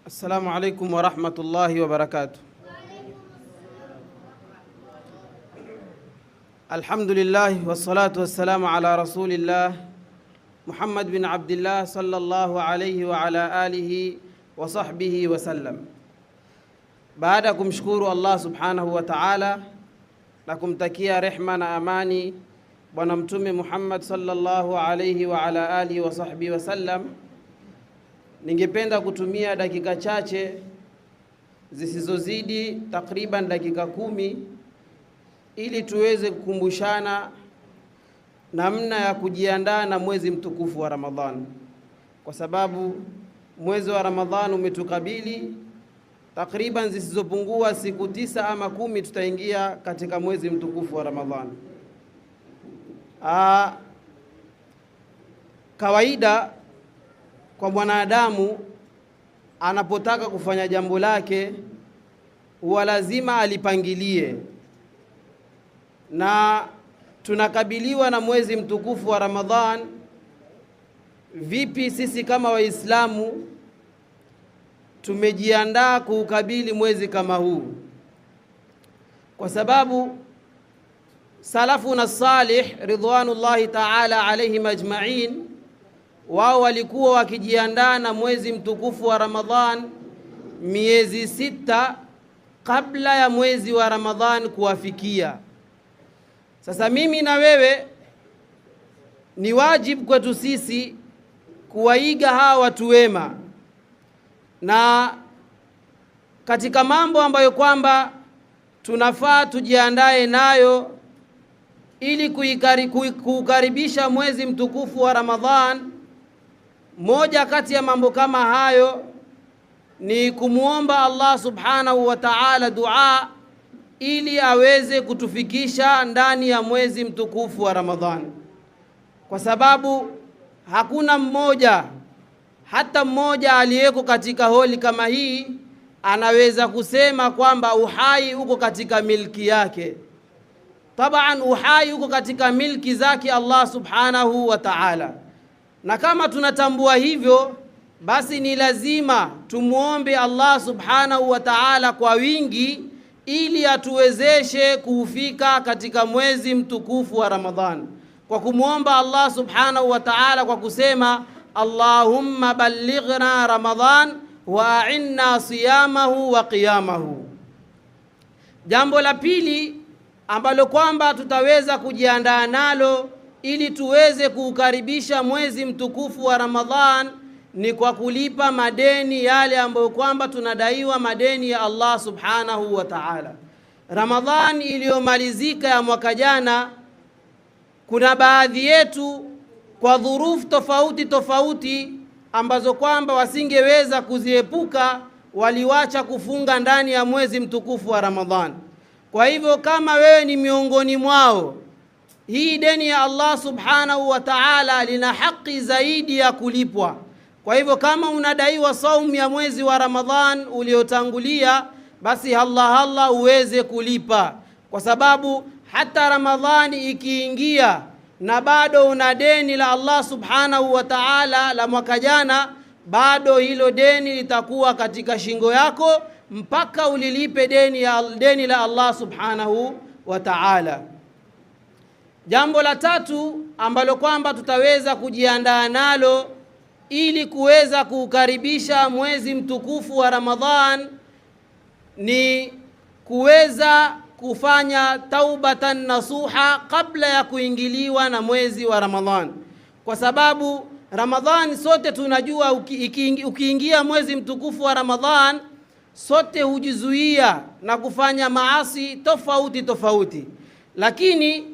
Assalamu alaikum wa rahmatullahi wa barakatuh. Alhamdulillah wassalatu wassalamu ala rasulillah Muhammad bin Abdullah sallallahu alayhi wa ala alihi wa sahbihi wa sallam. Baada kumshukuru Allah subhanahu wa ta'ala na kumtakia rehma na amani Bwana Mtume Muhammad sallallahu alayhi wa ala alihi wa sahbihi wa sallam, ningependa kutumia dakika chache zisizozidi takriban dakika 10 ili tuweze kukumbushana namna ya kujiandaa na mwezi mtukufu wa Ramadhan, kwa sababu mwezi wa Ramadhan umetukabili. Takriban zisizopungua siku 9 ama 10 tutaingia katika mwezi mtukufu wa Ramadhan. Kawaida kwa mwanadamu anapotaka kufanya jambo lake huwa lazima alipangilie, na tunakabiliwa na mwezi mtukufu wa Ramadhan. Vipi sisi kama Waislamu tumejiandaa kuukabili mwezi kama huu? Kwa sababu salafuna salih ridwanullahi ta'ala alayhim ajma'in, wao walikuwa wakijiandaa na mwezi mtukufu wa Ramadhan miezi 6 kabla ya mwezi wa Ramadhan kuwafikia. Sasa mimi na wewe ni wajibu kwetu sisi kuwaiga hawa watu wema, na katika mambo ambayo kwamba tunafaa tujiandae nayo ili kuukaribisha mwezi mtukufu wa Ramadhan, moja kati ya mambo kama hayo ni kumuomba Allah subhanahu wa ta'ala dua ili aweze kutufikisha ndani ya mwezi mtukufu wa Ramadhan, kwa sababu hakuna mmoja hata mmoja aliyeko katika holi kama hii anaweza kusema kwamba uhai uko katika milki yake. Taban, uhai uko katika milki zake Allah subhanahu wa ta'ala, na kama tunatambua hivyo, basi ni lazima tumuombe Allah subhanahu wa ta'ala kwa wingi ili atuwezeshe kufika katika mwezi mtukufu wa Ramadhan, kwa kumuomba Allah subhanahu wa ta'ala kwa kusema Allahumma ballighna Ramadhan wa a'inna siyamahu wa qiyamahu. Jambo la pili ambalo kwamba tutaweza kujiandaa nalo ili tuweze kuukaribisha mwezi mtukufu wa Ramadhan ni kwa kulipa madeni yale ambayo kwamba tunadaiwa, madeni ya Allah subhanahu wa ta'ala. Ramadhan iliyomalizika ya mwaka jana, kuna baadhi yetu kwa dhurufu tofauti ambazo kwamba wasingeweza kuziepuka, waliwacha kufunga ndani ya mwezi mtukufu wa Ramadhan. Kwa hivyo kama wewe ni miongoni mwao, hii deni ya Allah subhanahu wa ta'ala lina haki zaidi ya kulipwa. Kwa hivyo kama unadaiwa saumu ya mwezi wa Ramadhan uliotangulia, basi Allah uweze kulipa, kwa sababu hata Ramadhani ikiingia na bado una deni la Allah subhanahu wa ta'ala la mwaka jana, bado hilo deni litakuwa katika shingo yako mpaka ulilipe deni la Allah subhanahu wa ta'ala. Jambo la tatu ambalo kwamba tutaweza kujiandaa nalo ili kuweza kuukaribisha mwezi mtukufu wa Ramadhan ni kuweza kufanya taubatan nasuha kabla ya kuingiliwa na mwezi wa Ramadhan, kwa sababu Ramadhan sote tunajua ukiingia mwezi mtukufu wa Ramadhan sote hujizuia na kufanya maasi tofauti, lakini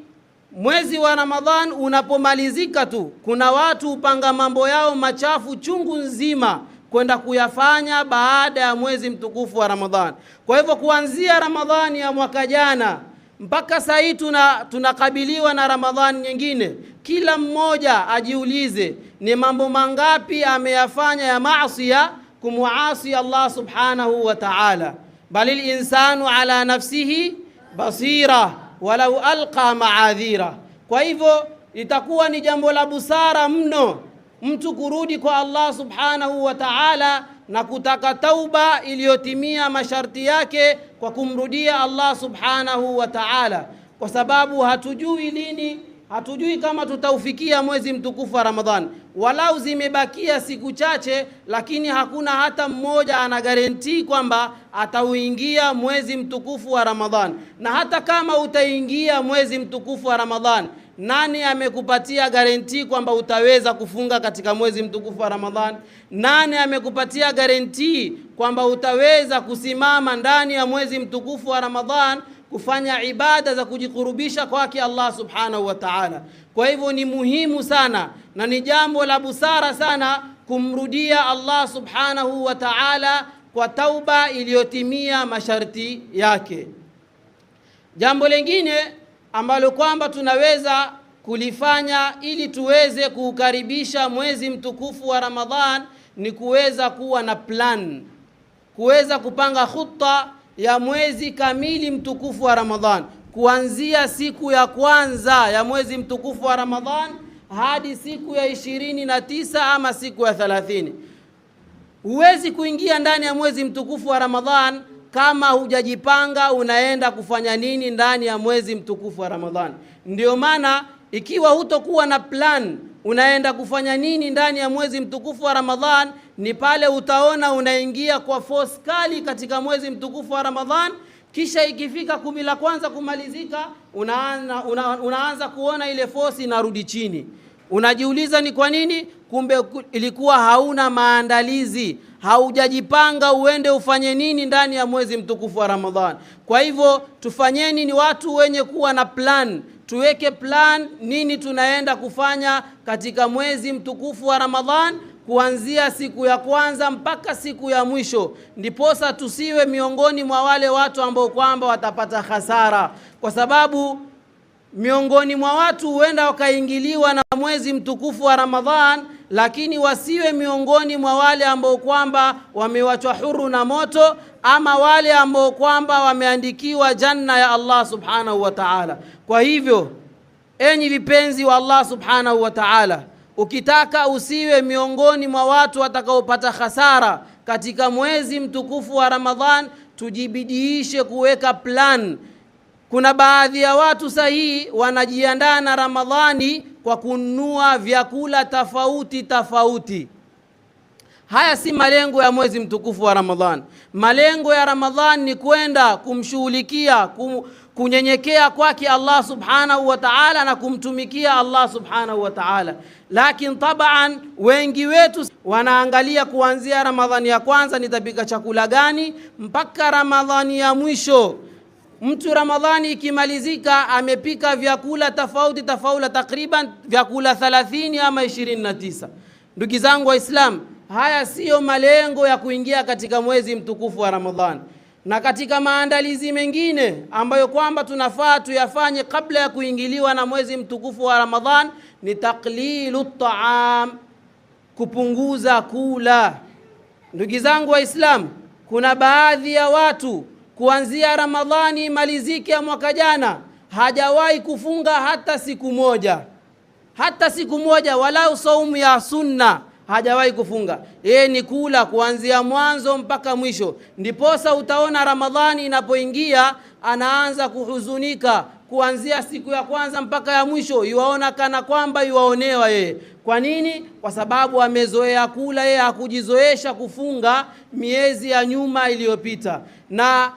mwezi wa Ramadhan unapomalizika tu, kuna watu upanga mambo yao machafu chungu nzima kwenda kuyafanya baada ya mwezi mtukufu wa Ramadhan. Kwa hivyo kuanzia Ramadhani ya mwaka jana mpaka sasa tunakabiliwa na Ramadhani nyingine, kila mmoja ajiulize ni mambo mangapi ameyafanya ya maasi, kumuasi Allah subhanahu wa ta'ala. Balil insanu ala nafsihi basira walau alqa ma'adhira. Kwa hivyo itakuwa ni jambo la busara mno mtu kurudi kwa Allah subhanahu wa ta'ala na kutaka tauba iliyotimia masharti yake kwa kumrudia Allah subhanahu wa ta'ala, kwa sababu hatujui lini, hatujui kama tutaufikia mwezi mtukufu wa Ramadhan. Walau zimebakia siku chache, lakini hakuna hata mmoja ana guarantee kwamba atauingia mwezi mtukufu wa Ramadhan. Na hata kama utaingia mwezi mtukufu wa Ramadhan, nani amekupatia guarantee kwamba utaweza kufunga katika mwezi mtukufu wa Ramadhan? Nani amekupatia guarantee kwamba utaweza kusimama ndani ya mwezi mtukufu wa Ramadhan kufanya ibada za kujikurubisha kwake Allah subhanahu wa ta'ala? Kwa hivyo ni muhimu sana na ni jambo la busara sana kumrudia Allah subhanahu wa ta'ala kwa tauba iliyotimia masharti yake. Jambo lingine ambalo kwamba tunaweza kulifanya ili tuweze kuukaribisha mwezi mtukufu wa Ramadhan ni kuweza kuwa na plan, kuweza kupanga khutta ya mwezi kamili mtukufu wa Ramadhan, kuanzia siku ya kwanza ya mwezi mtukufu wa Ramadhan hadi siku ya 29 ama siku ya 30. Huwezi kuingia ndani ya mwezi mtukufu wa Ramadhan kama hujajipanga unaenda kufanya nini ndani ya mwezi mtukufu wa Ramadhan. Ndio maana ikiwa hutokuwa na plan unaenda kufanya nini ndani ya mwezi mtukufu wa Ramadhan, ni pale utaona unaingia kwa force kali katika mwezi mtukufu wa Ramadhan, kisha ikifika 10 la kwanza kumalizika unaanza kuona ile force inarudi chini. Unajiuliza ni kwa nini? Kumbe ilikuwa hauna maandalizi, haujajipanga uende ufanye nini ndani ya mwezi mtukufu wa Ramadhan. Kwa hivyo tufanyeni ni watu wenye kuwa na plan, tuweke plan nini tunaenda kufanya katika mwezi mtukufu wa Ramadhan kuanzia siku ya kwanza mpaka siku ya mwisho, ndiposa tusiwe miongoni mwa wale watu ambao kwamba watapata hasara, kwa sababu miongoni mwa watu huenda wakaingiliwa na mwezi mtukufu wa Ramadhan, lakini wasiwe miongoni mwa wale ambao kwamba wamewachwa huru na moto, ama wale ambao kwamba wameandikiwa janna ya Allah subhanahu wa ta'ala. Kwa hivyo enyi vipenzi wa Allah subhanahu wa ta'ala, ukitaka usiwe miongoni mwa watu watakaopata hasara katika mwezi mtukufu wa Ramadhan, tujibidiishe kuweka plan. Kuna baadhi ya watu sahihi wanajiandaa na Ramadhani kwa kununua vyakula tofauti. Haya si malengo ya mwezi mtukufu wa Ramadhan. Malengo ya Ramadhan ni kwenda kumshughulikia, kunyenyekea kwake Allah subhanahu wa ta'ala na kumtumikia Allah subhanahu wa ta'ala. Lakini tabaan wengi wetu wanaangalia kuanzia Ramadhani ya kwanza nitapika chakula gani mpaka Ramadhani ya mwisho. Mtu Ramadhani ikimalizika amepika vyakula tofauti takriban vyakula 30 ama 29. Ndugu zangu Waislamu, haya sio malengo ya kuingia katika mwezi mtukufu wa Ramadhan. Na katika maandalizi mengine ambayo kwamba tunafaa tuyafanye kabla ya kuingiliwa na mwezi mtukufu wa Ramadhan ni taqlilu taam, kupunguza kula. Ndugu zangu Waislamu, kuna baadhi ya watu kuanzia Ramadhani malizike ya mwaka jana hajawahi kufunga hata siku moja, walau saumu ya sunna hajawahi kufunga. Yeye ni kula kuanzia mwanzo mpaka mwisho. Ndiposa utaona Ramadhani inapoingia anaanza kuhuzunika kuanzia siku ya kwanza mpaka ya mwisho, yuaona kana kwamba yuaonewa yeye. Kwa nini? Kwa sababu amezoea kula, yeye hakujizoesha kufunga miezi ya nyuma iliyopita. Na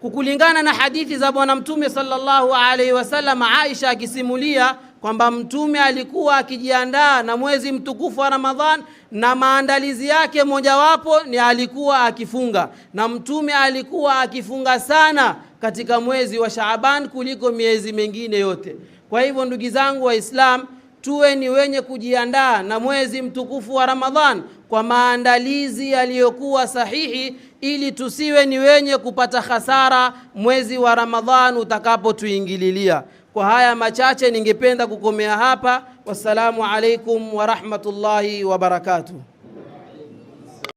kukulingana na hadithi za Bwana Mtume sallallahu alaihi wasallam, Aisha akisimulia kwamba Mtume alikuwa akijiandaa na mwezi mtukufu wa Ramadhan, na maandalizi yake mojawapo ni alikuwa akifunga, na Mtume alikuwa akifunga sana katika mwezi wa Shaaban kuliko miezi mingine yote. Kwa hivyo ndugu zangu Waislamu, tuwe ni wenye kujiandaa na mwezi mtukufu wa Ramadhan kwa maandalizi yaliyokuwa sahihi, ili tusiwe ni wenye kupata hasara mwezi wa Ramadhan utakapotuingililia. Kwa haya machache ningependa kukomea hapa. Wassalamu alaikum wa rahmatullahi wa barakatuh.